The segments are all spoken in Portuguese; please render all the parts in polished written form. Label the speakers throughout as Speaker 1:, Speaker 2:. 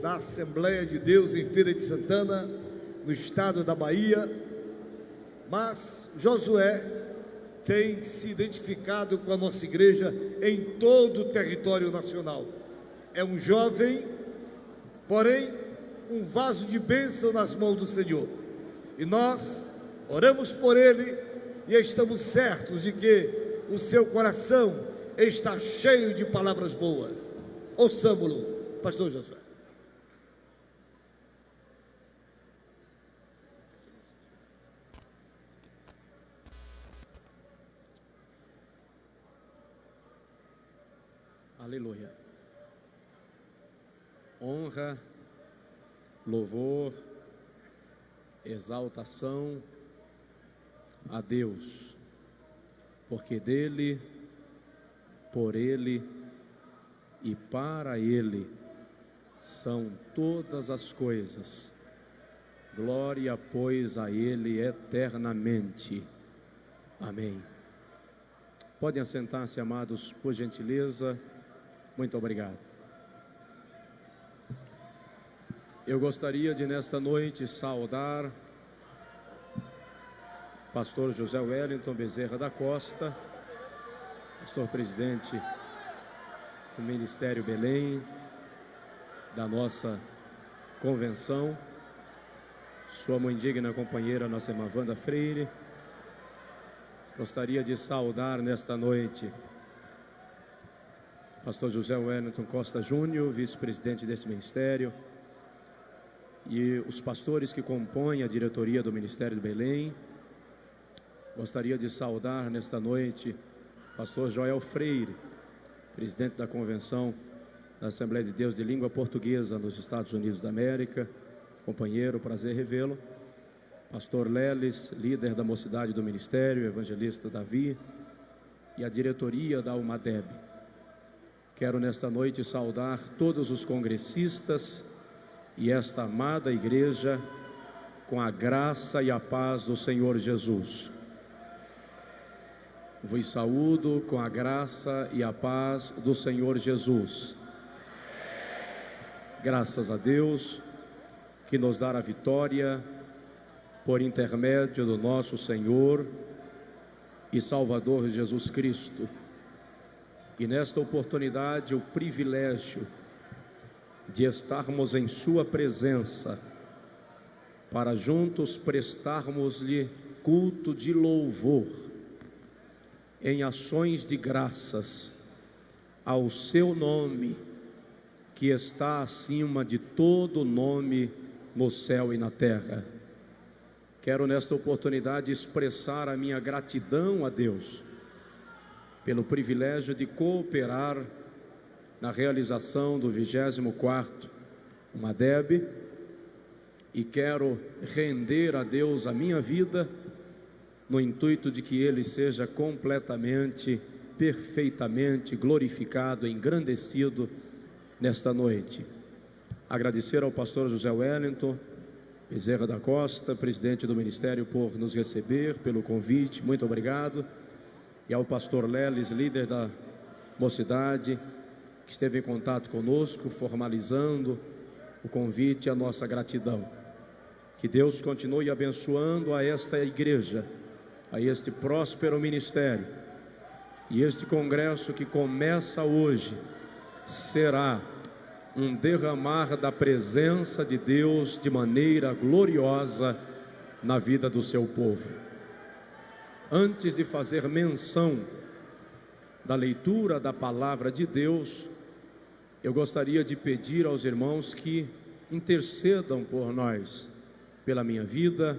Speaker 1: da Assembleia de Deus em Feira de Santana, no estado da Bahia, mas Josué tem se identificado com a nossa igreja em todo o território nacional. É um jovem, porém, um vaso de bênção nas mãos do Senhor. E nós oramos por ele e estamos certos de que o seu coração está cheio de palavras boas. Ouçamo-lo, pastor Josué.
Speaker 2: Aleluia. Honra, louvor, exaltação a Deus, porque dele, por ele e para ele são todas as coisas. Glória, pois, a ele eternamente. Amém. Podem assentar-se, amados, por gentileza. Muito obrigado. Eu gostaria de, nesta noite, saudar pastor José Wellington Bezerra da Costa, pastor presidente do Ministério Belém, da nossa convenção, sua mãe digna companheira, nossa irmã Wanda Freire. Gostaria de saudar nesta noite pastor José Wellington Costa Júnior, vice-presidente deste ministério, e os pastores que compõem a diretoria do Ministério do Belém. Gostaria de saudar nesta noite pastor Joel Freire, presidente da Convenção da Assembleia de Deus de Língua Portuguesa nos Estados Unidos da América, companheiro, prazer revê-lo. Pastor Leles, líder da mocidade do Ministério, evangelista Davi, e a diretoria da UMADEB. Quero nesta noite saudar todos os congressistas e esta amada igreja com a graça e a paz do Senhor Jesus. Vos saúdo com a graça e a paz do Senhor Jesus. Graças a Deus que nos dá a vitória por intermédio do nosso Senhor e Salvador Jesus Cristo. E nesta oportunidade o privilégio de estarmos em sua presença para juntos prestarmos-lhe culto de louvor em ações de graças ao seu nome, que está acima de todo nome no céu e na terra. Quero nesta oportunidade expressar a minha gratidão a Deus pelo privilégio de cooperar na realização do 24º UMADEB, e quero render a Deus a minha vida no intuito de que Ele seja completamente, perfeitamente glorificado, engrandecido nesta noite. Agradecer ao pastor José Wellington Bezerra da Costa, presidente do Ministério, por nos receber, pelo convite, muito obrigado. E ao pastor Leles, líder da mocidade, que esteve em contato conosco, formalizando o convite, a nossa gratidão. Que Deus continue abençoando a esta igreja, a este próspero ministério. E este congresso que começa hoje será um derramar da presença de Deus de maneira gloriosa na vida do seu povo. Antes de fazer menção da leitura da palavra de Deus, eu gostaria de pedir aos irmãos que intercedam por nós, pela minha vida,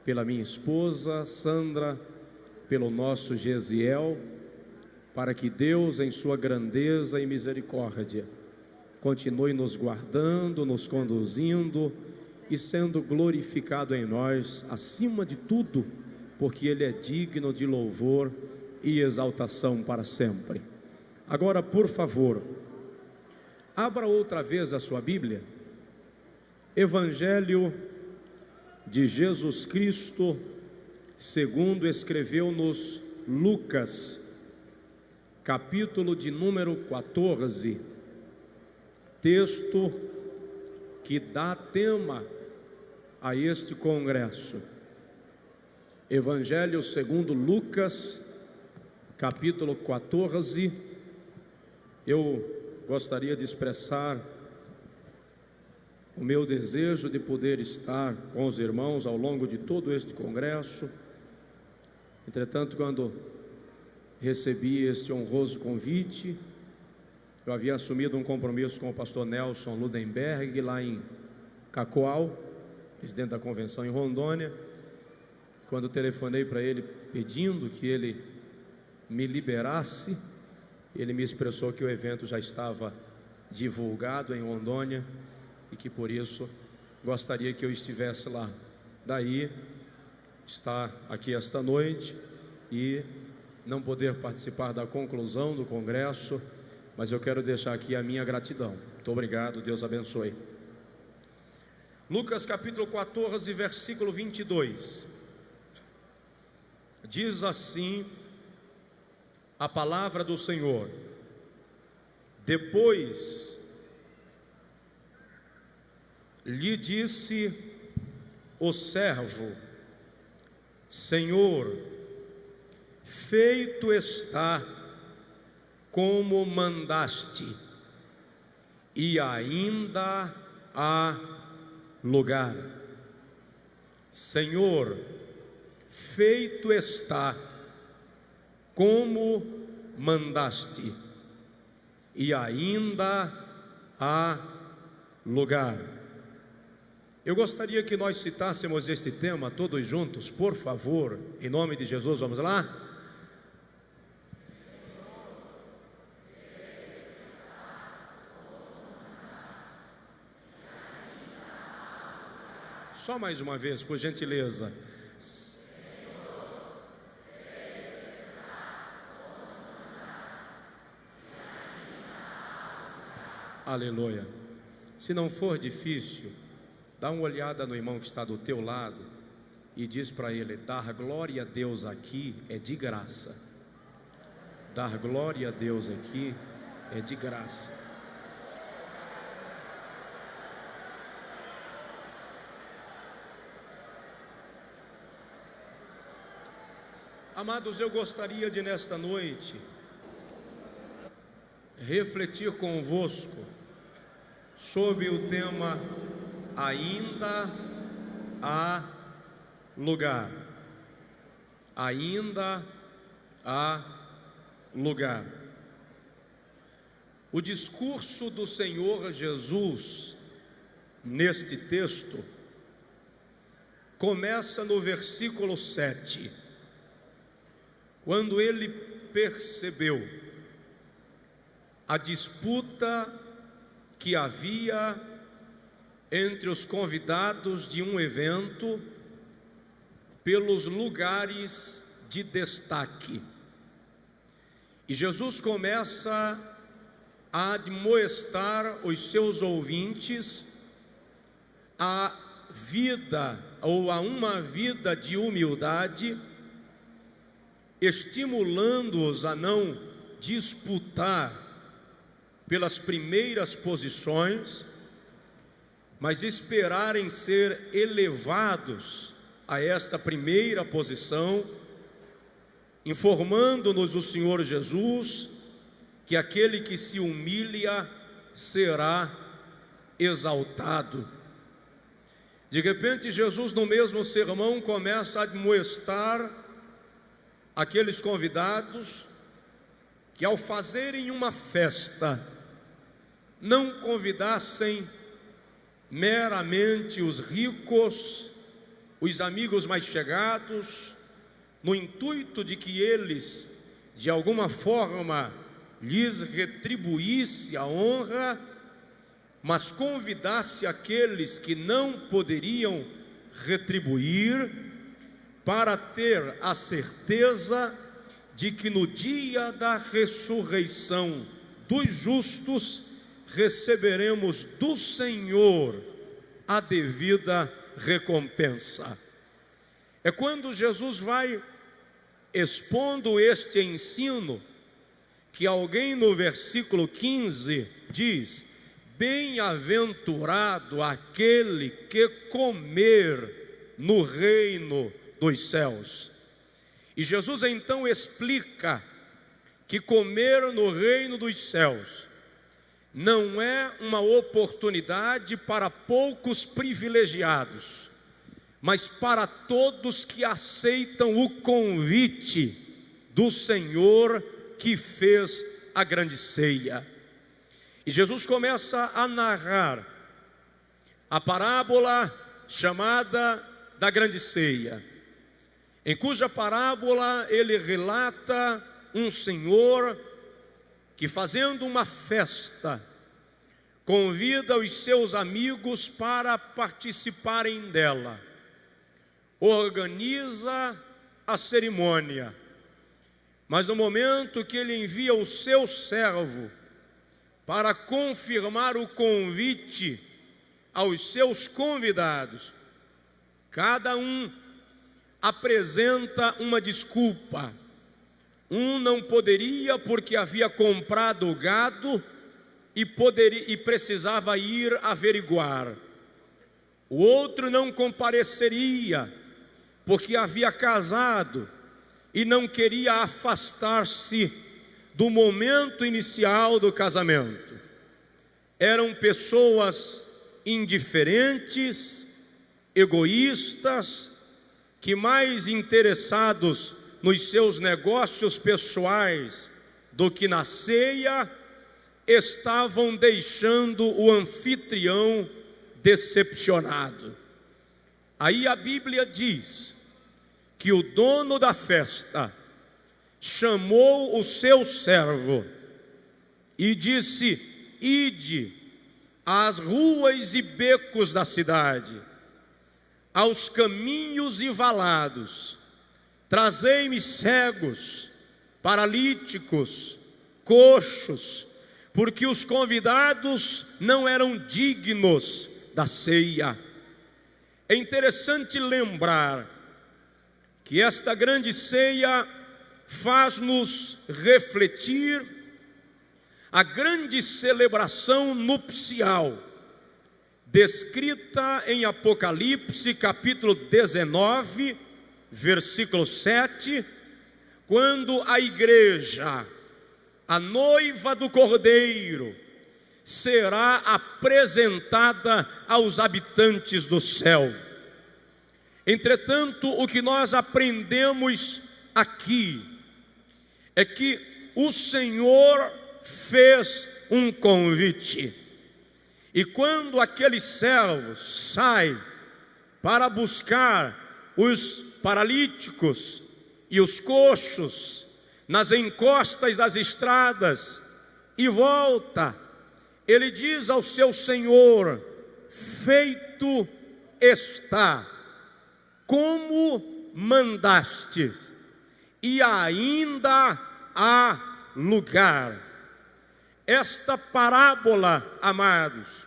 Speaker 2: pela minha esposa Sandra, pelo nosso Gesiel, para que Deus, em sua grandeza e misericórdia, continue nos guardando, nos conduzindo e sendo glorificado em nós, acima de tudo, porque Ele é digno de louvor e exaltação para sempre. Agora, por favor, abra outra vez a sua Bíblia, Evangelho de Jesus Cristo, segundo escreveu-nos Lucas, capítulo de número 14, texto que dá tema a este congresso. Evangelho segundo Lucas, capítulo 14. Eu gostaria de expressar o meu desejo de poder estar com os irmãos ao longo de todo este congresso. Entretanto, quando recebi este honroso convite, eu havia assumido um compromisso com o pastor Nelson Ludenberg, lá em Cacoal, presidente da convenção em Rondônia. Quando telefonei para ele pedindo que ele me liberasse, ele me expressou que o evento já estava divulgado em Rondônia e que por isso gostaria que eu estivesse lá. Daí estar aqui esta noite e não poder participar da conclusão do congresso, mas eu quero deixar aqui a minha gratidão. Muito obrigado, Deus abençoe. Lucas capítulo 14, versículo 22. Diz assim a palavra do Senhor: depois lhe disse o servo: Senhor, feito está como mandaste, e ainda há lugar. Senhor, feito está como mandaste, e ainda há lugar. Eu gostaria que nós citássemos este tema todos juntos, por favor, em nome de Jesus. Vamos lá? Só mais uma vez, por gentileza. Aleluia. Se não for difícil, dá uma olhada no irmão que está do teu lado e diz para ele: dar glória a Deus aqui é de graça. Dar glória a Deus aqui é de graça. Amados, eu gostaria de nesta noite refletir convosco sobre o tema ainda há lugar. Ainda há lugar. O discurso do Senhor Jesus neste texto começa no versículo 7, quando ele percebeu a disputa que havia entre os convidados de um evento pelos lugares de destaque. E Jesus começa a admoestar os seus ouvintes a vida ou a uma vida de humildade, estimulando-os a não disputar pelas primeiras posições, mas esperarem ser elevados a esta primeira posição, informando-nos o Senhor Jesus que aquele que se humilha será exaltado. De repente, Jesus, no mesmo sermão, começa a admoestar aqueles convidados que, ao fazerem uma festa, não convidassem meramente os ricos, os amigos mais chegados, no intuito de que eles, de alguma forma, lhes retribuísse a honra, mas convidasse aqueles que não poderiam retribuir, para ter a certeza de que no dia da ressurreição dos justos receberemos do Senhor a devida recompensa. É quando Jesus vai expondo este ensino que alguém no versículo 15 diz: bem-aventurado aquele que comer no reino dos céus. E Jesus então explica que comer no reino dos céus não é uma oportunidade para poucos privilegiados, mas para todos que aceitam o convite do Senhor que fez a grande ceia. E Jesus começa a narrar a parábola chamada da grande ceia, em cuja parábola ele relata um senhor que, fazendo uma festa, convida os seus amigos para participarem dela, organiza a cerimônia, mas no momento que ele envia o seu servo para confirmar o convite aos seus convidados, cada um apresenta uma desculpa. Um não poderia porque havia comprado o gado e precisava ir averiguar. O outro não compareceria porque havia casado e não queria afastar-se do momento inicial do casamento. Eram pessoas indiferentes, egoístas, que mais interessados nos seus negócios pessoais do que na ceia, estavam deixando o anfitrião decepcionado. Aí a Bíblia diz que o dono da festa chamou o seu servo e disse: ide às ruas e becos da cidade, aos caminhos e valados, trazei-me cegos, paralíticos, coxos, porque os convidados não eram dignos da ceia. É interessante lembrar que esta grande ceia faz-nos refletir a grande celebração nupcial descrita em Apocalipse capítulo 19, versículo 7, quando a igreja, a noiva do Cordeiro, será apresentada aos habitantes do céu. Entretanto, o que nós aprendemos aqui é que o Senhor fez um convite, e quando aquele servo sai para buscar os paralíticos e os coxos nas encostas das estradas e volta, ele diz ao seu senhor: feito está, como mandaste, e ainda há lugar. Esta parábola, amados,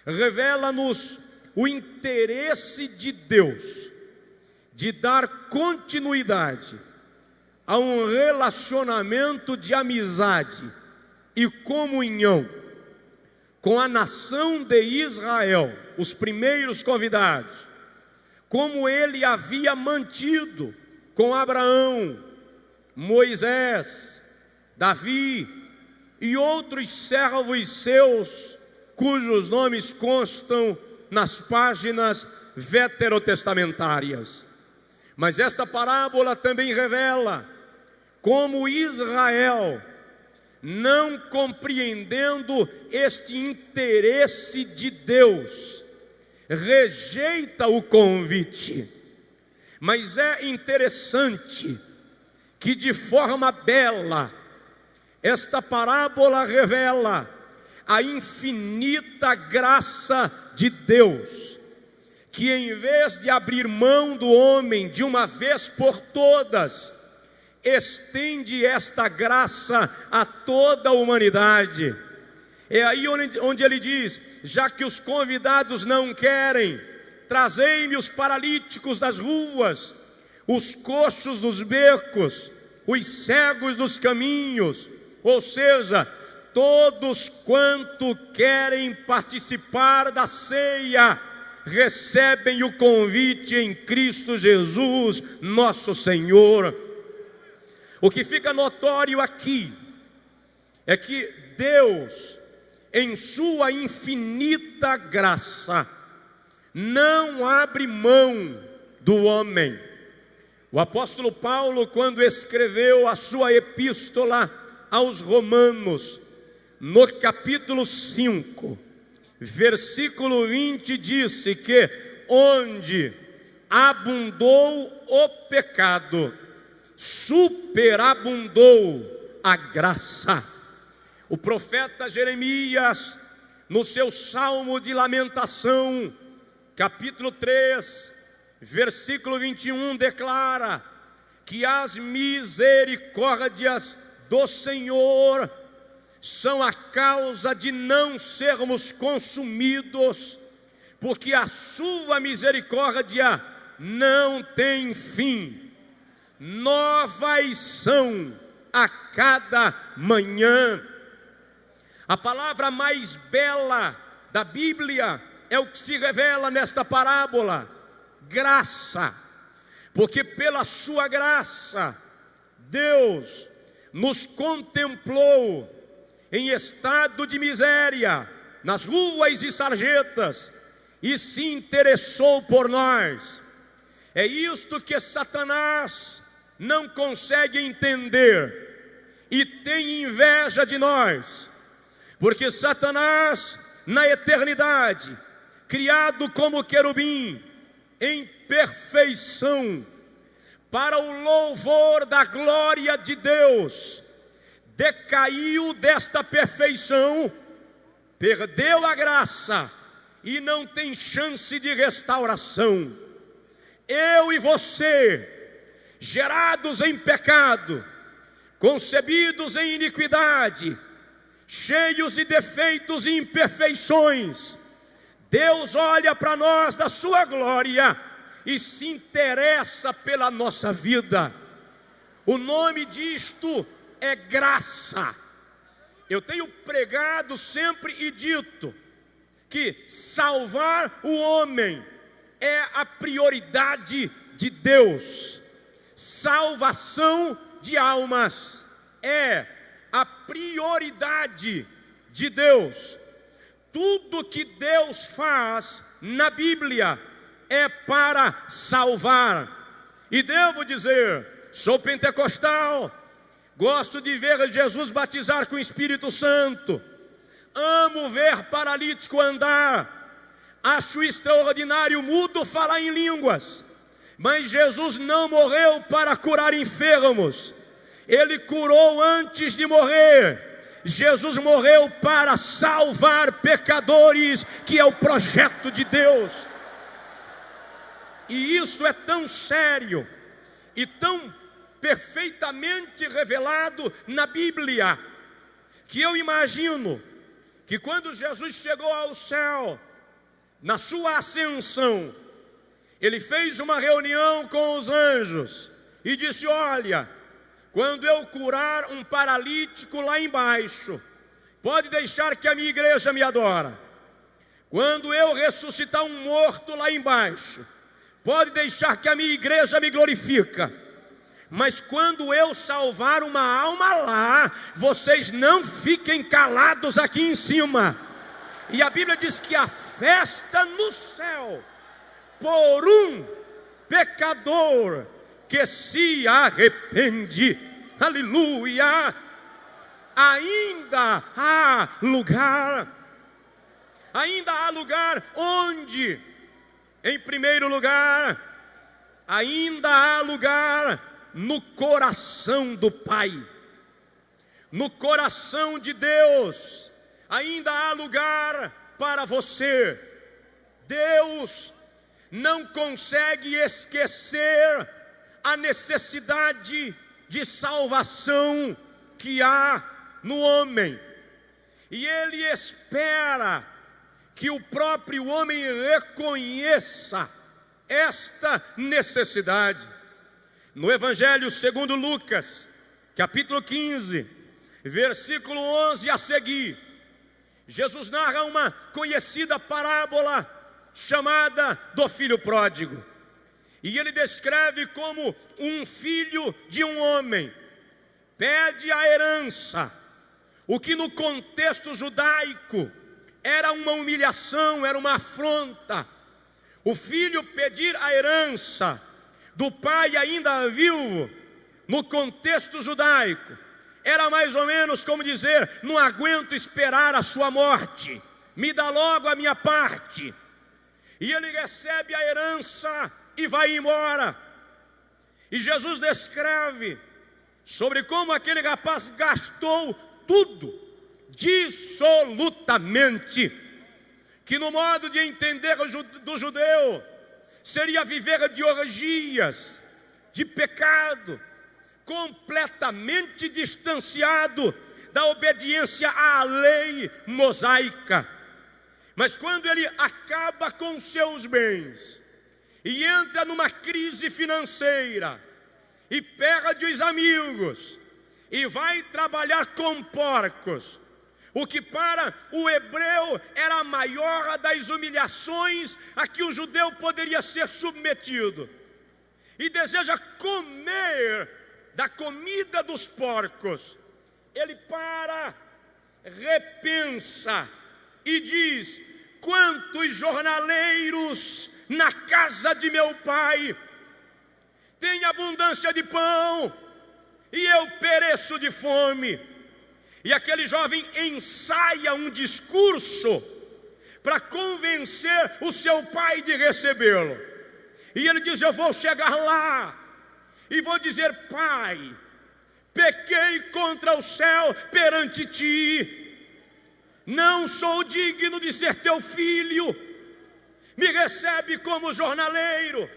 Speaker 2: revela-nos o interesse de Deus de dar continuidade a um relacionamento de amizade e comunhão com a nação de Israel, os primeiros convidados, como ele havia mantido com Abraão, Moisés, Davi e outros servos seus, cujos nomes constam nas páginas veterotestamentárias. Mas esta parábola também revela como Israel, não compreendendo este interesse de Deus, rejeita o convite. Mas é interessante que, de forma bela, esta parábola revela a infinita graça de Deus, que em vez de abrir mão do homem de uma vez por todas, estende esta graça a toda a humanidade. É aí onde ele diz: já que os convidados não querem, trazei-me os paralíticos das ruas, os coxos dos becos, os cegos dos caminhos, ou seja, todos quanto querem participar da ceia, recebem o convite em Cristo Jesus, nosso Senhor. O que fica notório aqui é que Deus, em sua infinita graça, não abre mão do homem. O apóstolo Paulo, quando escreveu a sua epístola aos Romanos, no capítulo 5, versículo 20, disse que onde abundou o pecado, superabundou a graça. O profeta Jeremias, no seu salmo de lamentação, capítulo 3, versículo 21, declara que as misericórdias do Senhor são a causa de não sermos consumidos, porque a sua misericórdia não tem fim. Novas são a cada manhã. A palavra mais bela da Bíblia é o que se revela nesta parábola: graça. Porque pela sua graça, Deus nos contemplou em estado de miséria, nas ruas e sarjetas, e se interessou por nós. É isto que Satanás não consegue entender e tem inveja de nós, porque Satanás, na eternidade, criado como querubim, em perfeição, para o louvor da glória de Deus, decaiu desta perfeição, perdeu a graça e não tem chance de restauração. Eu e você, gerados em pecado, concebidos em iniquidade, cheios de defeitos e imperfeições, Deus olha para nós da sua glória e se interessa pela nossa vida. O nome disto é graça. Eu tenho pregado sempre e dito que salvar o homem é a prioridade de Deus. Salvação de almas é a prioridade de Deus. Tudo que Deus faz na Bíblia é para salvar. E devo dizer, sou pentecostal, gosto de ver Jesus batizar com o Espírito Santo, amo ver paralítico andar, acho extraordinário mudo falar em línguas, mas Jesus não morreu para curar enfermos, Ele curou antes de morrer. Jesus morreu para salvar pecadores, que é o projeto de Deus. E isso é tão sério e tão perfeitamente revelado na Bíblia, que eu imagino que quando Jesus chegou ao céu, na sua ascensão, Ele fez uma reunião com os anjos e disse: olha, quando eu curar um paralítico lá embaixo, pode deixar que a minha igreja me adora. Quando eu ressuscitar um morto lá embaixo, pode deixar que a minha igreja me glorifica. Mas quando eu salvar uma alma lá, vocês não fiquem calados aqui em cima. E a Bíblia diz que a festa no céu, por um pecador que se arrepende, aleluia, ainda há lugar. Ainda há lugar onde? Em primeiro lugar, ainda há lugar no coração do Pai, no coração de Deus, ainda há lugar para você. Deus não consegue esquecer a necessidade de salvação que há no homem, e Ele espera que o próprio homem reconheça esta necessidade. No Evangelho segundo Lucas, capítulo 15, Versículo 11 a seguir, Jesus narra uma conhecida parábola chamada do filho pródigo. E ele descreve como um filho de um homem pede a herança, o que no contexto judaico era uma humilhação, era uma afronta. O filho pedir a herança do pai ainda viúvo, no contexto judaico, era mais ou menos como dizer: não aguento esperar a sua morte, me dá logo a minha parte. E ele recebe a herança e vai embora. E Jesus descreve sobre como aquele rapaz gastou tudo, dissolutamente, que no modo de entender do judeu, seria viver de orgias, de pecado, completamente distanciado da obediência à lei mosaica. Mas quando ele acaba com seus bens e entra numa crise financeira e perde os amigos e vai trabalhar com porcos, o que para o hebreu era a maior das humilhações a que o judeu poderia ser submetido, e deseja comer da comida dos porcos, ele para, repensa e diz: quantos jornaleiros na casa de meu pai tem abundância de pão e eu pereço de fome. E aquele jovem ensaia um discurso para convencer o seu pai de recebê-lo. E ele diz: eu vou chegar lá e vou dizer: pai, pequei contra o céu perante ti, não sou digno de ser teu filho, me recebe como jornaleiro.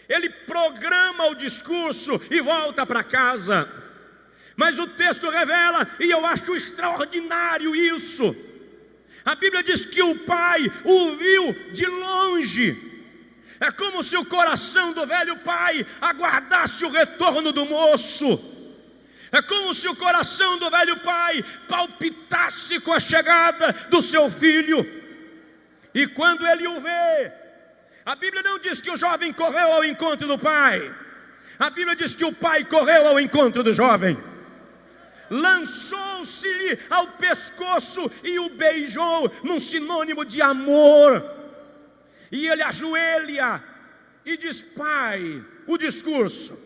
Speaker 2: Ele programa o discurso e volta para casa. Mas o texto revela, e eu acho extraordinário isso, a Bíblia diz que o pai o viu de longe. É como se o coração do velho pai aguardasse o retorno do moço. É como se o coração do velho pai palpitasse com a chegada do seu filho. E quando ele o vê, a Bíblia não diz que o jovem correu ao encontro do pai. A Bíblia diz que o pai correu ao encontro do jovem, lançou-se-lhe ao pescoço e o beijou, num sinônimo de amor. E ele ajoelha e diz: pai, o discurso: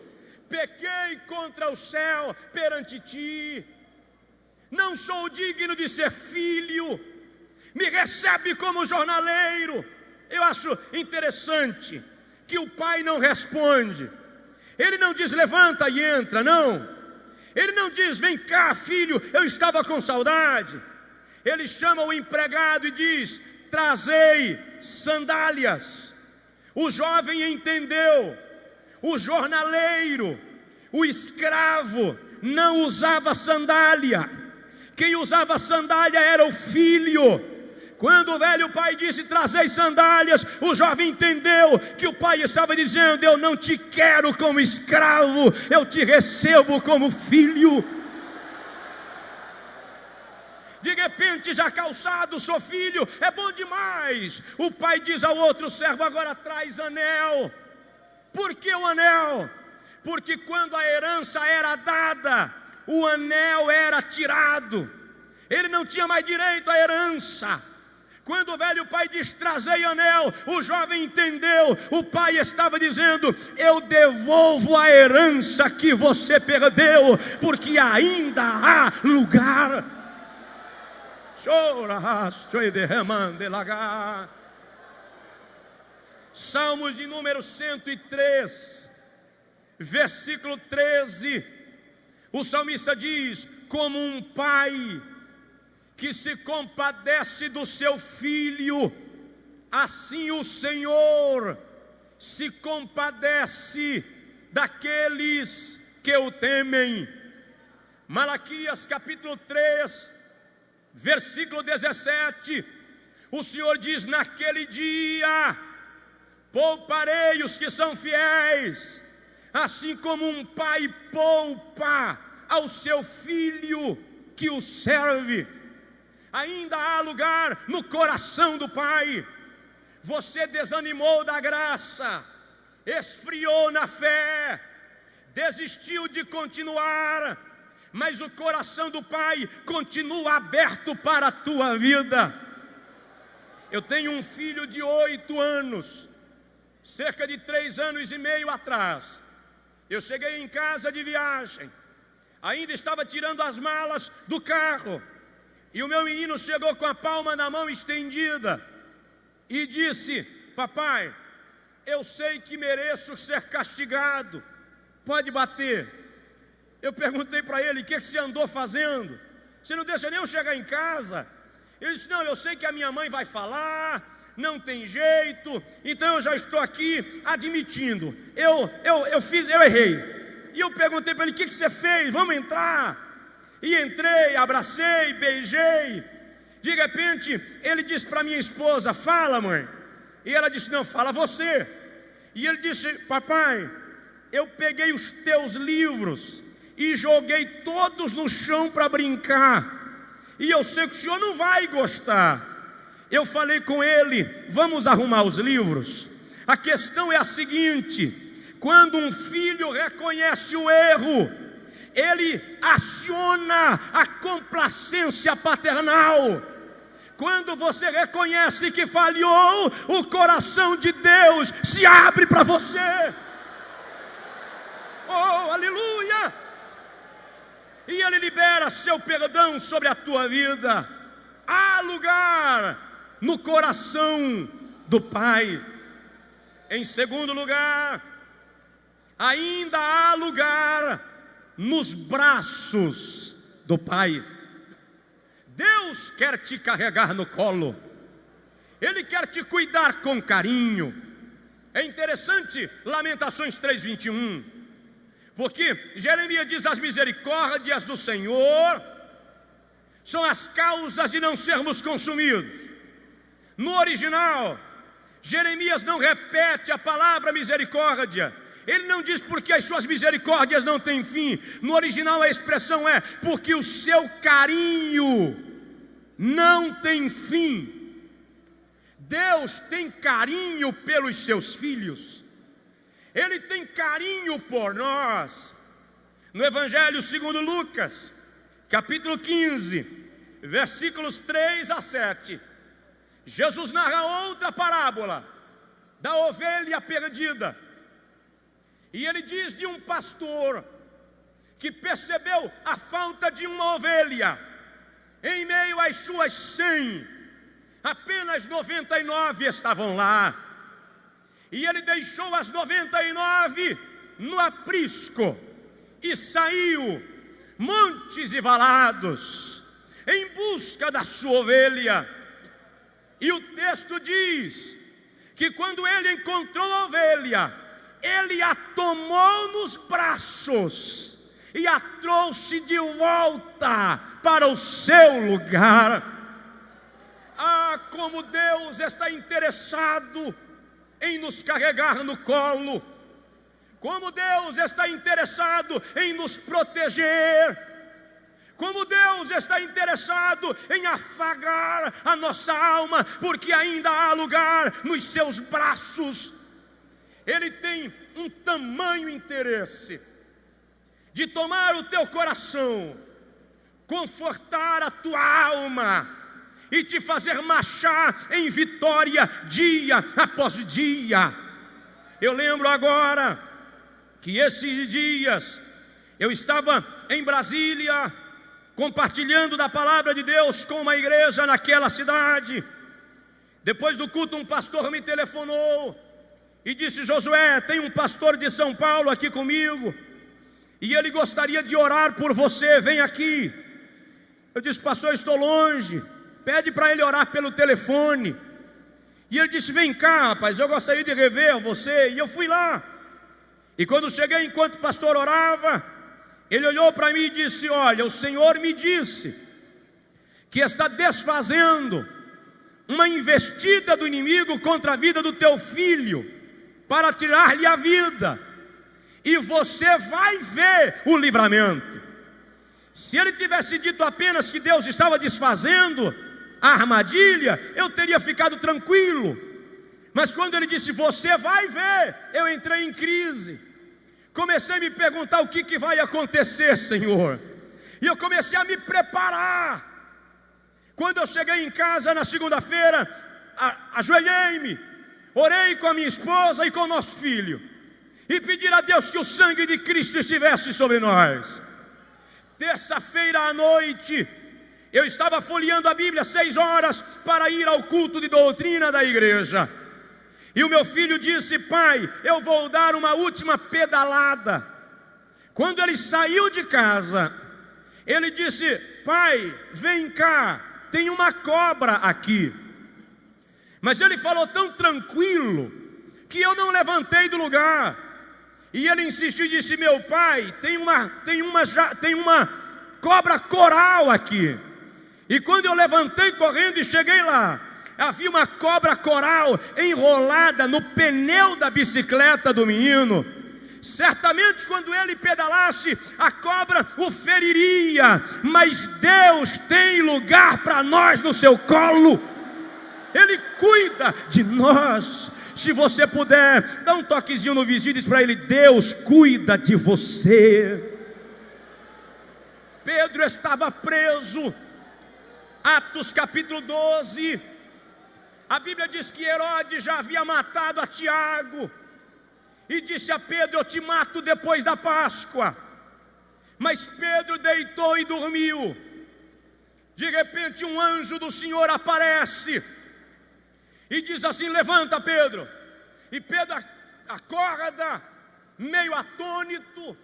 Speaker 2: pequei contra o céu perante ti, não sou digno de ser filho, me recebe como jornaleiro. Eu acho interessante que o pai não responde. Ele não diz: levanta e entra, não. Ele não diz: vem cá, filho, eu estava com saudade. Ele chama o empregado e diz: trazei sandálias. O jovem entendeu. O jornaleiro, o escravo, não usava sandália. Quem usava sandália era o filho. Quando o velho pai disse: trazei sandálias, o jovem entendeu que o pai estava dizendo: eu não te quero como escravo, eu te recebo como filho. De repente, já calçado, sou filho, é bom demais. O pai diz ao outro servo: agora traz anel. Por que o anel? Porque quando a herança era dada, o anel era tirado. Ele não tinha mais direito à herança. Quando o velho pai diz: trazei anel, o jovem entendeu. O pai estava dizendo: eu devolvo a herança que você perdeu, porque ainda há lugar. Salmos de número 103, versículo 13. O salmista diz: como um pai que se compadece do seu filho, assim o Senhor se compadece daqueles que o temem. Malaquias capítulo 3, versículo 17, o Senhor diz: naquele dia pouparei os que são fiéis, assim como um pai poupa ao seu filho que o serve. Ainda há lugar no coração do Pai. Você desanimou da graça, esfriou na fé, desistiu de continuar, mas o coração do Pai continua aberto para a tua vida. Eu tenho um filho de 8 anos, cerca de 3 anos e meio atrás. Eu cheguei em casa de viagem, ainda estava tirando as malas do carro, e o meu menino chegou com a palma na mão estendida e disse: papai, eu sei que mereço ser castigado, pode bater. Eu perguntei para ele: o que você andou fazendo? Você não deixa nem eu chegar em casa? Ele disse: não, eu sei que a minha mãe vai falar, não tem jeito, então eu já estou aqui admitindo, eu errei. E eu perguntei para ele: o que você fez? Vamos entrar. E entrei, abracei, beijei. De repente ele disse para minha esposa: fala, mãe. E ela disse: não, fala você. E ele disse: papai, eu peguei os teus livros e joguei todos no chão para brincar, e eu sei que o senhor não vai gostar. Eu falei com ele: vamos arrumar os livros. A questão é a seguinte: quando um filho reconhece o erro, ele aciona a complacência paternal. Quando você reconhece que falhou, o coração de Deus se abre para você. Oh, aleluia! E Ele libera seu perdão sobre a tua vida. Há lugar no coração do Pai. Em segundo lugar, ainda há lugar nos braços do Pai. Deus quer te carregar no colo, Ele quer te cuidar com carinho. É interessante Lamentações 3:21, porque Jeremias diz: as misericórdias do Senhor são as causas de não sermos consumidos. No original, Jeremias não repete a palavra misericórdia. Ele não diz porque as suas misericórdias não têm fim. No original a expressão é: porque o seu carinho não tem fim. Deus tem carinho pelos seus filhos. Ele tem carinho por nós. No Evangelho segundo Lucas, capítulo 15, versículos 3 a 7, Jesus narra outra parábola da ovelha perdida. E ele diz de um pastor que percebeu a falta de uma ovelha. Em meio às suas 100, apenas 99 estavam lá. E ele deixou as 99 no aprisco e saiu montes e valados em busca da sua ovelha. E o texto diz que quando ele encontrou a ovelha, ele a tomou nos braços e a trouxe de volta para o seu lugar. Ah, como Deus está interessado em nos carregar no colo, como Deus está interessado em nos proteger, como Deus está interessado em afagar a nossa alma, porque ainda há lugar nos seus braços. Ele tem um tamanho interesse de tomar o teu coração, confortar a tua alma e te fazer marchar em vitória dia após dia. Eu lembro agora que esses dias eu estava em Brasília compartilhando da palavra de Deus com uma igreja naquela cidade. Depois do culto, um pastor me telefonou e disse: Josué, tem um pastor de São Paulo aqui comigo e ele gostaria de orar por você, vem aqui. Eu disse: pastor, eu estou longe, pede para ele orar pelo telefone. E ele disse: vem cá, rapaz, eu gostaria de rever você. E eu fui lá. E quando cheguei, enquanto o pastor orava, ele olhou para mim e disse: olha, o Senhor me disse que está desfazendo uma investida do inimigo contra a vida do teu filho, para tirar-lhe a vida, e você vai ver o livramento. Se ele tivesse dito apenas que Deus estava desfazendo a armadilha, eu teria ficado tranquilo. Mas quando ele disse, você vai ver, eu entrei em crise. Comecei a me perguntar o que vai acontecer, Senhor. E eu comecei a me preparar. Quando eu cheguei em casa na segunda-feira, ajoelhei-me, orei com a minha esposa e com o nosso filho, e pedi a Deus que o sangue de Cristo estivesse sobre nós. Terça-feira à noite, eu estava folheando a Bíblia 6 horas para ir ao culto de doutrina da igreja. E o meu filho disse, pai, eu vou dar uma última pedalada. Quando ele saiu de casa, ele disse, pai, vem cá, tem uma cobra aqui. Mas ele falou tão tranquilo, que eu não levantei do lugar. E ele insistiu e disse, meu pai, tem uma cobra coral aqui. E quando eu levantei correndo e cheguei lá, havia uma cobra coral enrolada no pneu da bicicleta do menino. Certamente quando ele pedalasse, a cobra o feriria, mas Deus tem lugar para nós no seu colo. Ele cuida de nós. Se você puder, dá um toquezinho no vizinho e diz para ele, Deus cuida de você. Pedro estava preso. Atos capítulo 12, a Bíblia diz que Herodes já havia matado a Tiago, e disse a Pedro, eu te mato depois da Páscoa. Mas Pedro deitou e dormiu. De repente um anjo do Senhor aparece, e diz assim, levanta Pedro. E Pedro acorda, meio atônito,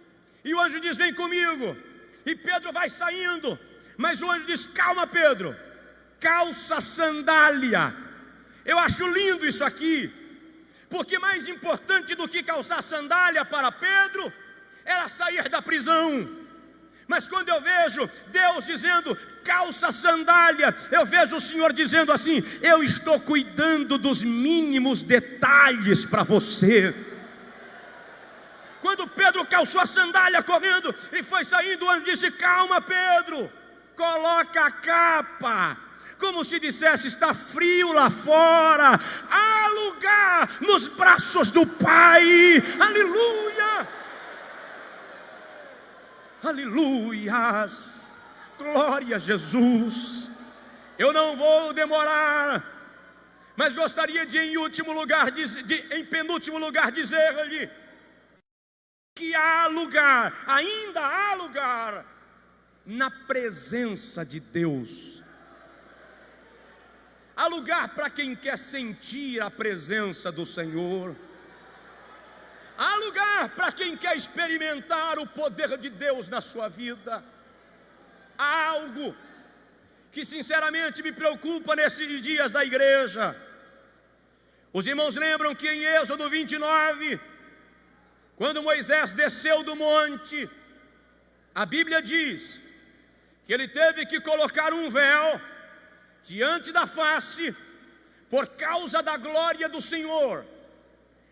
Speaker 2: e o anjo diz, vem comigo. E Pedro vai saindo, mas o anjo diz, calma Pedro, calça sandália. Eu acho lindo isso aqui, porque mais importante do que calçar sandália para Pedro, era sair da prisão. Mas quando eu vejo Deus dizendo, calça sandália, eu vejo o Senhor dizendo assim, eu estou cuidando dos mínimos detalhes para você. Quando Pedro calçou a sandália correndo e foi saindo, o anjo disse, calma Pedro, coloca a capa, como se dissesse, está frio lá fora, há lugar nos braços do Pai, aleluia, aleluias, glória a Jesus. Eu não vou demorar, mas gostaria de em penúltimo lugar dizer-lhe, que há lugar, ainda há lugar, na presença de Deus. Há lugar para quem quer sentir a presença do Senhor. Há lugar para quem quer experimentar o poder de Deus na sua vida. Há algo que sinceramente me preocupa nesses dias da igreja. Os irmãos lembram que em Êxodo 29, quando Moisés desceu do monte, a Bíblia diz que ele teve que colocar um véu diante da face, por causa da glória do Senhor.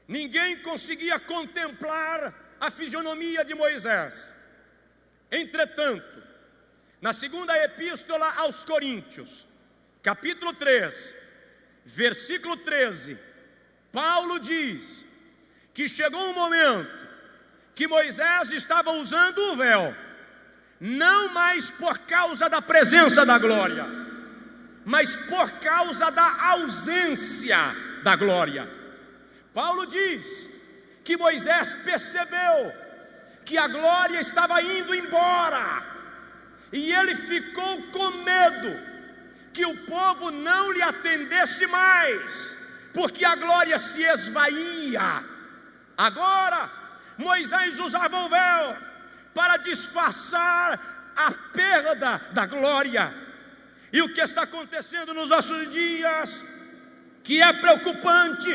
Speaker 2: Ninguém conseguia contemplar a fisionomia de Moisés. Entretanto, na segunda epístola aos Coríntios, capítulo 3, versículo 13, Paulo diz que chegou um momento que Moisés estava usando o véu, não mais por causa da presença da glória, mas por causa da ausência da glória. Paulo diz que Moisés percebeu que a glória estava indo embora, e ele ficou com medo que o povo não lhe atendesse mais, porque a glória se esvaía. Agora, Moisés usava o véu para disfarçar a perda da glória. E o que está acontecendo nos nossos dias, que é preocupante,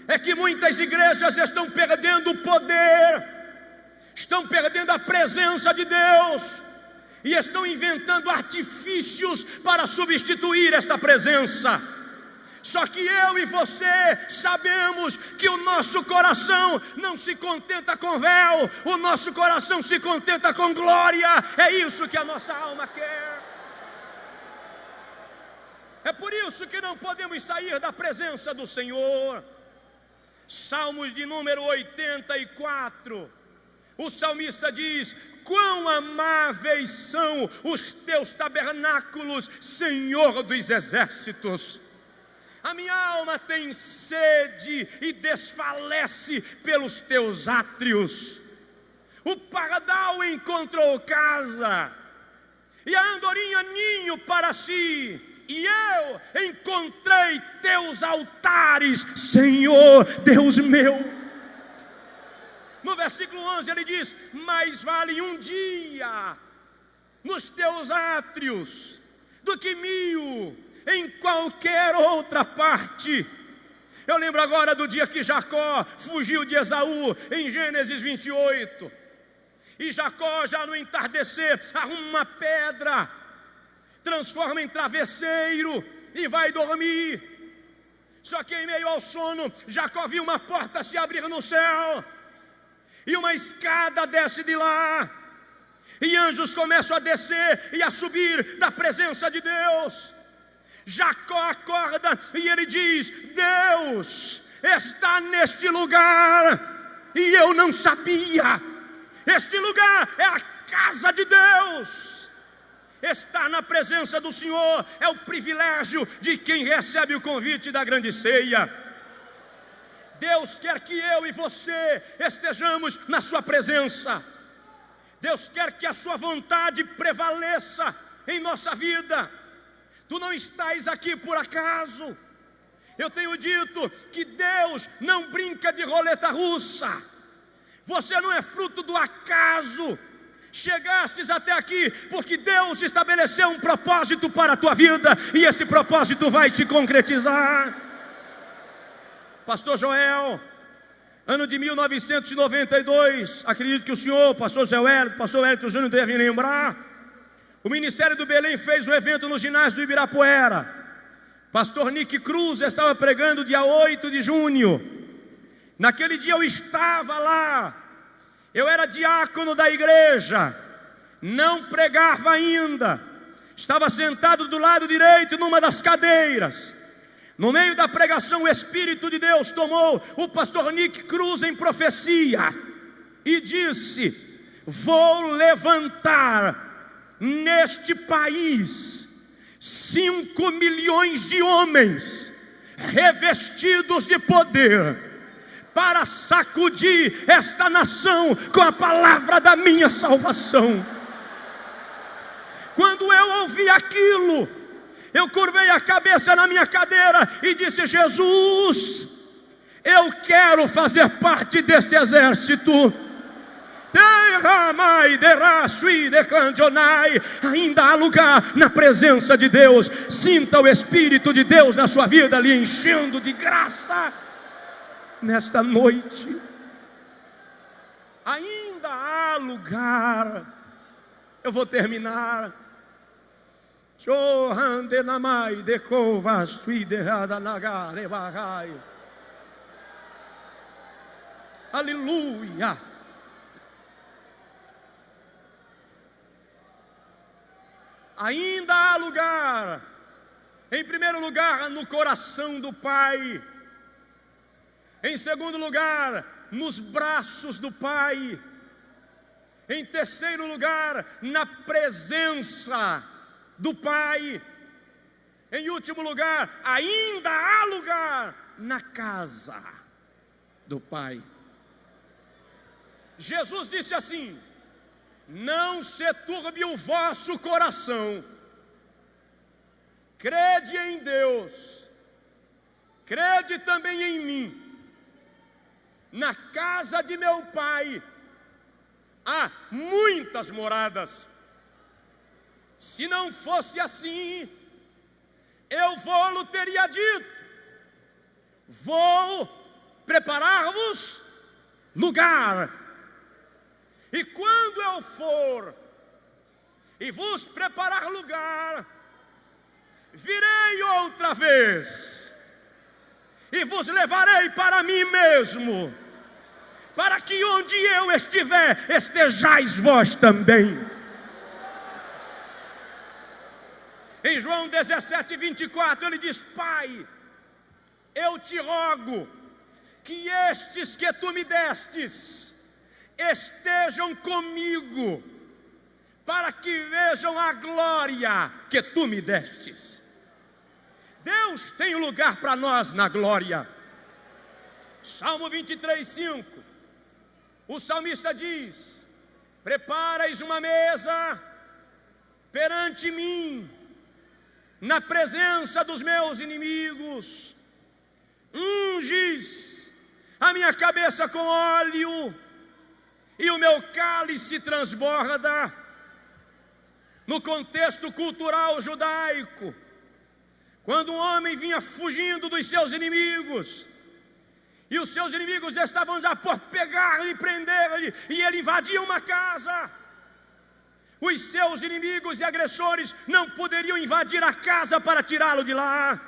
Speaker 2: é que muitas igrejas estão perdendo o poder, estão perdendo a presença de Deus, e estão inventando artifícios para substituir esta presença. Só que eu e você sabemos que o nosso coração não se contenta com véu, o nosso coração se contenta com glória. É isso que a nossa alma quer. É por isso que não podemos sair da presença do Senhor. Salmos de número 84, o salmista diz: quão amáveis são os teus tabernáculos, Senhor dos exércitos. A minha alma tem sede e desfalece pelos teus átrios. O pardal encontrou casa, e a andorinha ninho para si, e eu encontrei teus altares, Senhor Deus meu. No versículo 11 ele diz: mais vale um dia nos teus átrios do que 1000 em qualquer outra parte. Eu lembro agora do dia que Jacó fugiu de Esaú, em Gênesis 28. E Jacó, já no entardecer, arruma uma pedra, transforma em travesseiro e vai dormir. Só que em meio ao sono, Jacó viu uma porta se abrir no céu, e uma escada desce de lá, e anjos começam a descer e a subir da presença de Deus. Jacó acorda e ele diz: Deus está neste lugar, e eu não sabia. Este lugar é a casa de Deus. Estar na presença do Senhor é o privilégio de quem recebe o convite da grande ceia. Deus quer que eu e você estejamos na sua presença. Deus quer que a sua vontade prevaleça em nossa vida. Tu não estás aqui por acaso. Eu tenho dito que Deus não brinca de roleta russa. Você não é fruto do acaso. Chegastes até aqui porque Deus estabeleceu um propósito para a tua vida, e esse propósito vai se concretizar. Pastor Joel, ano de 1992, acredito que o senhor, pastor Zé Wellington, pastor Wellington Júnior devem lembrar. O Ministério do Belém fez um evento no ginásio do Ibirapuera. Pastor Nick Cruz estava pregando dia 8 de junho. Naquele dia eu estava lá. Eu era diácono da igreja, não pregava ainda. Estava sentado do lado direito numa das cadeiras. No meio da pregação, o Espírito de Deus tomou o pastor Nick Cruz em profecia e disse: vou levantar neste país 5 milhões de homens revestidos de poder para sacudir esta nação com a palavra da minha salvação. Quando eu ouvi aquilo, eu curvei a cabeça na minha cadeira e disse: Jesus, eu quero fazer parte desse exército. Ainda há lugar na presença de Deus. Sinta o Espírito de Deus na sua vida lhe enchendo de graça nesta noite. Ainda há lugar. Eu vou terminar. Aleluia. Ainda há lugar, em primeiro lugar, no coração do Pai. Em segundo lugar, nos braços do Pai. Em terceiro lugar, na presença do Pai. Em último lugar, ainda há lugar na casa do Pai. Jesus disse assim: não se turbe o vosso coração, crede em Deus, crede também em mim. Na casa de meu Pai há muitas moradas. Se não fosse assim, eu vou-lo teria dito: vou preparar-vos lugar. E quando eu for e vos preparar lugar, virei outra vez e vos levarei para mim mesmo, para que onde eu estiver, estejais vós também. Em João 17, 24, ele diz: Pai, eu te rogo que estes que tu me destes estejam comigo, para que vejam a glória que tu me destes. Deus tem um lugar para nós na glória. Salmo 23, 5, o salmista diz: preparais uma mesa perante mim, na presença dos meus inimigos, unges a minha cabeça com óleo, e o meu cálice transborda. No contexto cultural judaico, quando um homem vinha fugindo dos seus inimigos, e os seus inimigos estavam já por pegar-lhe e prender-lhe, e ele invadia uma casa, os seus inimigos e agressores não poderiam invadir a casa para tirá-lo de lá.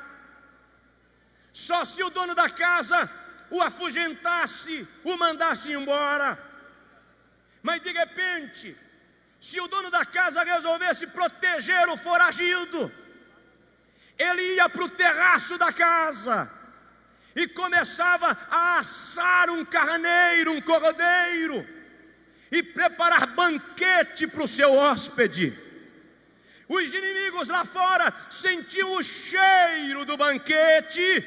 Speaker 2: Só se o dono da casa o afugentasse, o mandasse embora. Mas de repente, se o dono da casa resolvesse proteger o foragido, ele ia para o terraço da casa e começava a assar um carneiro, um cordeiro, e preparar banquete para o seu hóspede. Os inimigos lá fora sentiam o cheiro do banquete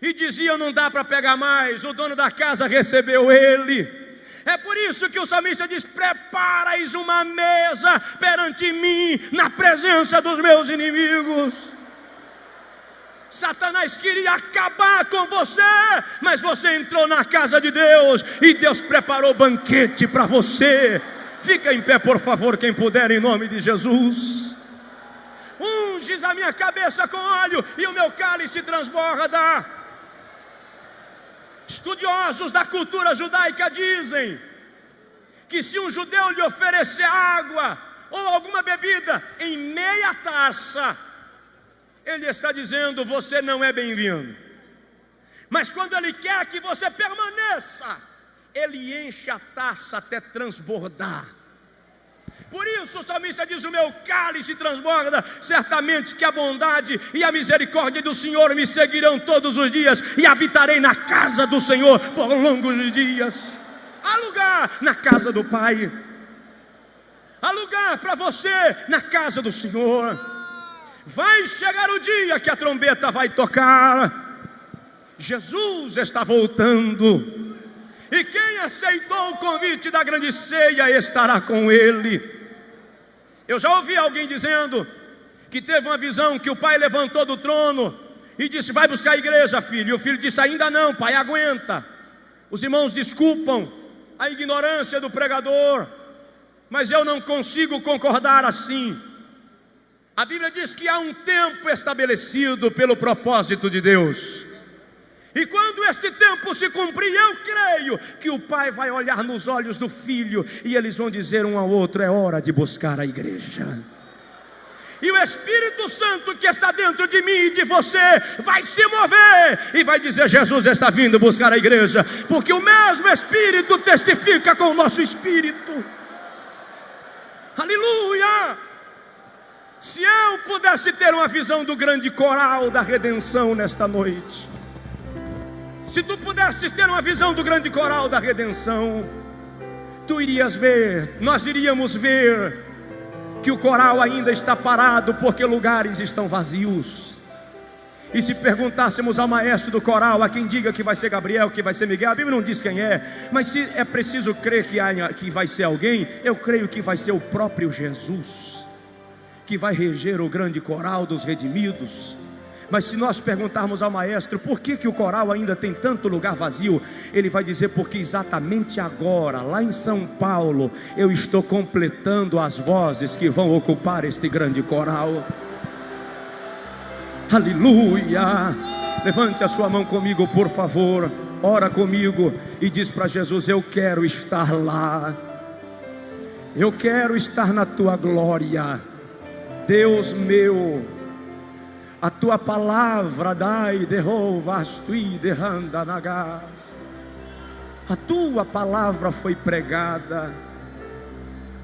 Speaker 2: e diziam: não dá para pegar mais, o dono da casa recebeu ele. É por isso que o salmista diz: preparais uma mesa perante mim, na presença dos meus inimigos. Satanás queria acabar com você, mas você entrou na casa de Deus e Deus preparou banquete para você. Fica em pé, por favor, quem puder, em nome de Jesus. Unges a minha cabeça com óleo e o meu cálice transborda. Estudiosos da cultura judaica dizem que se um judeu lhe oferecer água ou alguma bebida em meia taça, ele está dizendo: você não é bem-vindo. Mas quando ele quer que você permaneça, ele enche a taça até transbordar. Por isso o salmista diz: o meu cálice transborda. Certamente que a bondade e a misericórdia do Senhor me seguirão todos os dias, e habitarei na casa do Senhor por longos dias. Há lugar na casa do Pai, há lugar para você na casa do Senhor. Vai chegar o dia que a trombeta vai tocar. Jesus está voltando, e quem aceitou o convite da grande ceia estará com Ele. Eu já ouvi alguém dizendo que teve uma visão que o pai levantou do trono e disse: vai buscar a igreja, filho. E o filho disse: ainda não, pai, aguenta. Os irmãos desculpam a ignorância do pregador, mas eu não consigo concordar assim. A Bíblia diz que há um tempo estabelecido pelo propósito de Deus, e quando este tempo se cumprir, eu creio que o pai vai olhar nos olhos do filho, e eles vão dizer um ao outro: é hora de buscar a igreja. E o Espírito Santo que está dentro de mim e de você vai se mover e vai dizer: Jesus está vindo buscar a igreja, porque o mesmo Espírito testifica com o nosso espírito. Aleluia! Se eu pudesse ter uma visão do grande coral da redenção nesta noite, se tu pudesses ter uma visão do grande coral da redenção, tu irias ver, nós iríamos ver que o coral ainda está parado porque lugares estão vazios. E se perguntássemos ao maestro do coral, a quem diga que vai ser Gabriel, que vai ser Miguel, a Bíblia não diz quem é, mas se é preciso crer que vai ser alguém, eu creio que vai ser o próprio Jesus que vai reger o grande coral dos redimidos. Mas se nós perguntarmos ao maestro por que o coral ainda tem tanto lugar vazio, ele vai dizer: porque exatamente agora, lá em São Paulo, eu estou completando as vozes que vão ocupar este grande coral. Aleluia! Levante a sua mão comigo, por favor, ora comigo e diz para Jesus: eu quero estar lá, eu quero estar na tua glória, Deus meu. A tua palavra dai derrovas tui derranda nagas. A tua palavra foi pregada.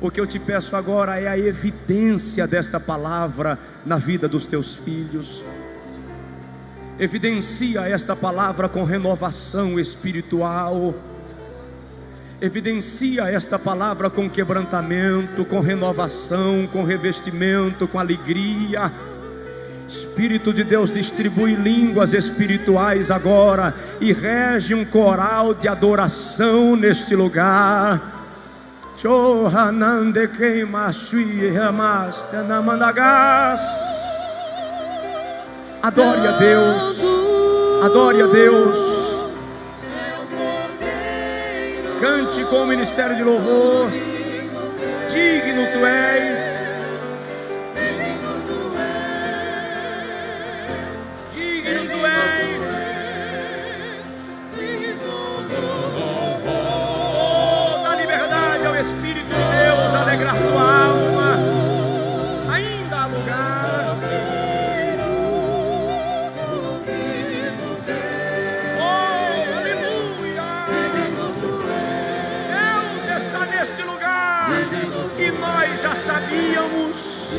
Speaker 2: O que eu te peço agora é a evidência desta palavra na vida dos teus filhos. Evidencia esta palavra com renovação espiritual. Evidencia esta palavra com quebrantamento, com renovação, com revestimento, com alegria. Espírito de Deus, distribui línguas espirituais agora e rege um coral de adoração neste lugar. Adore a Deus, adore a Deus. Cante com o ministério de louvor. Digno tu és. Digno tu és. Oh, dá liberdade ao Espírito de Deus alegrar tua alma. Ainda há lugar. Oh, aleluia. Deus está neste lugar. E nós já sabíamos.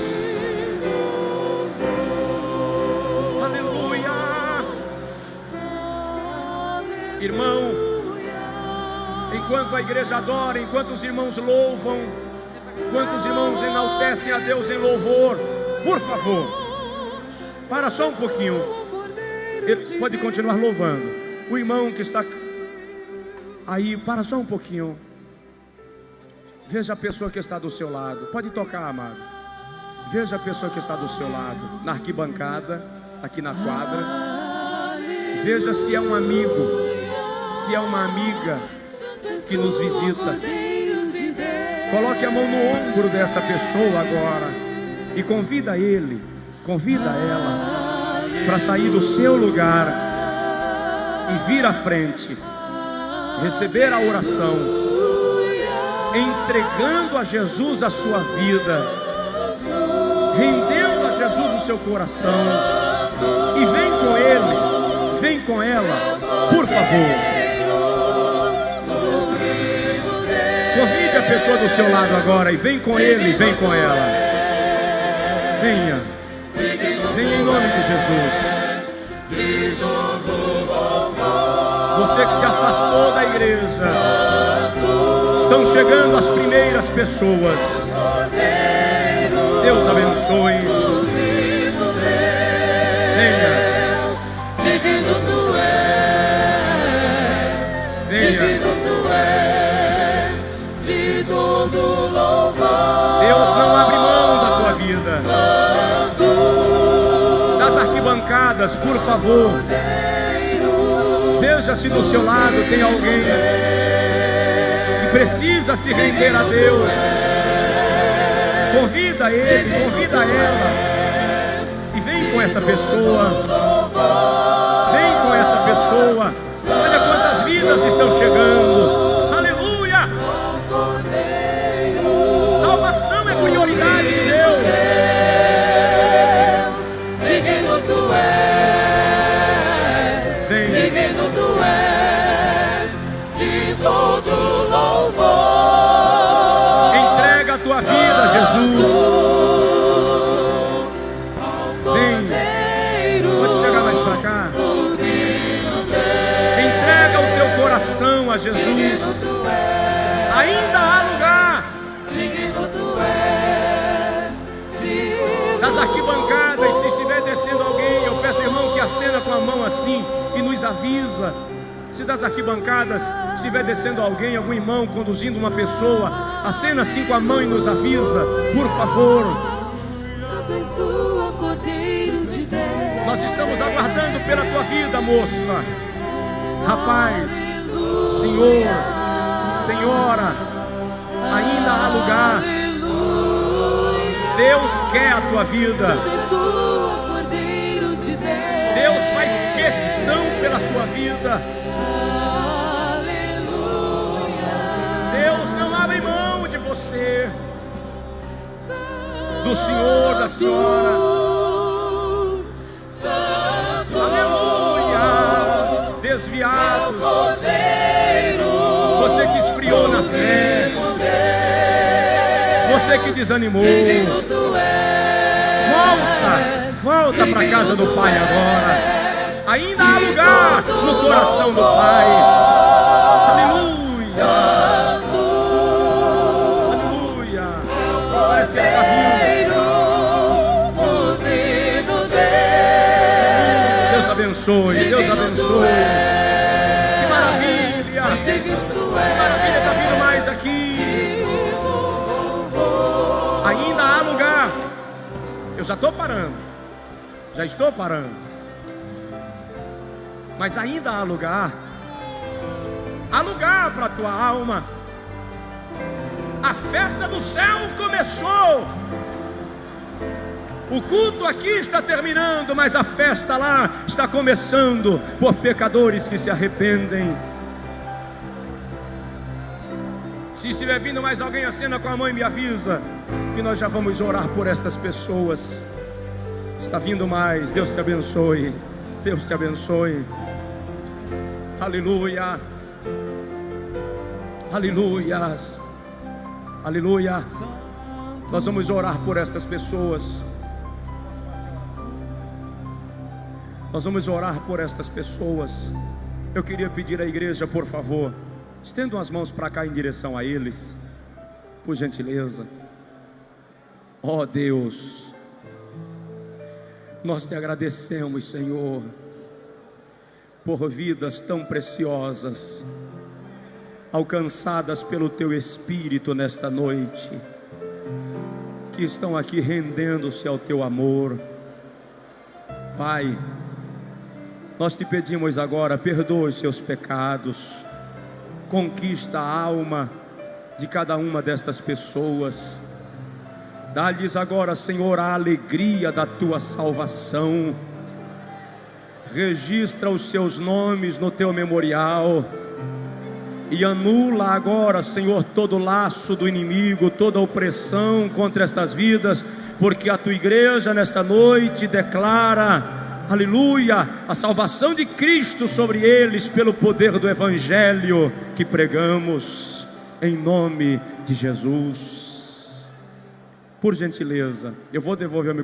Speaker 2: Aleluia. Irmão, enquanto a igreja adora, enquanto os irmãos louvam, enquanto os irmãos enaltecem a Deus em louvor, por favor, para só um pouquinho. Ele pode continuar louvando. O irmão que está aí, para só um pouquinho. Veja a pessoa que está do seu lado. Pode tocar, amado. Veja a pessoa que está do seu lado, na arquibancada, aqui na quadra. Veja se é um amigo, se é uma amiga que nos visita. Coloque a mão no ombro dessa pessoa agora e convida ele, convida ela para sair do seu lugar e vir à frente, receber a oração, entregando a Jesus a sua vida, rendendo a Jesus o seu coração, e vem com ele, vem com ela, por favor. Convide a pessoa do seu lado agora e vem com ele, vem com ela. Venha, venha em nome de Jesus. Você que se afastou da igreja, estão chegando as primeiras pessoas. Deus abençoe. Venha. Venha. Deus não abre mão da tua vida. Das arquibancadas, por favor, veja se do seu lado tem alguém que precisa se render a Deus. Convida ele, convida ela e vem com essa pessoa. Vem com essa pessoa. Olha quantas vidas estão chegando. Salvação é prioridade de Deus. Digno tu és. Vem. Digno tu és de todo louvor. Entrega a tua vida, Jesus. Vem. Pode chegar mais para cá. Entrega o teu coração a Jesus. Ainda há lugar. Das arquibancadas, se estiver descendo alguém, eu peço, irmão, que acena com a mão assim e nos avisa. Se das arquibancadas estiver descendo alguém, algum irmão conduzindo uma pessoa, acena assim com a mão e nos avisa, por favor. Nós estamos aguardando pela tua vida, moça, rapaz, senhor, senhora, ainda há lugar. Deus quer a tua vida. Deus faz questão pela sua vida. Deus não abre mão de você, do senhor, da senhora. pecados, você que esfriou na fé, você que desanimou, volta para a casa do Pai agora. Ainda há lugar no coração do Pai. Aleluia, aleluia. Parece que Ele está vindo. Deus abençoe, Deus abençoe. Que maravilha, está vindo mais aqui. Ainda há lugar. Eu já estou parando, já estou parando. Mas ainda há lugar para a tua alma. A festa do céu começou. O culto aqui está terminando, mas a festa lá está começando por pecadores que se arrependem. Se estiver vindo mais alguém, acena com a mão e me avisa, que nós já vamos orar por estas pessoas. Está vindo mais. Deus te abençoe. Deus te abençoe. Aleluia. Aleluia. Aleluia. Nós vamos orar por estas pessoas. Nós vamos orar por estas pessoas. Eu queria pedir à igreja, por favor, estendam as mãos para cá em direção a eles, por gentileza. Ó Deus, nós te agradecemos, Senhor, por vidas tão preciosas, alcançadas pelo Teu Espírito nesta noite, que estão aqui rendendo-se ao Teu amor. Pai, nós te pedimos agora, perdoa os seus pecados, conquista a alma de cada uma destas pessoas. Dá-lhes agora, Senhor, a alegria da Tua salvação. Registra os seus nomes no Teu memorial e anula agora, Senhor, todo laço do inimigo, toda opressão contra estas vidas, porque a Tua igreja nesta noite declara, aleluia, a salvação de Cristo sobre eles pelo poder do Evangelho que pregamos, em nome de Jesus. Por gentileza, eu vou devolver o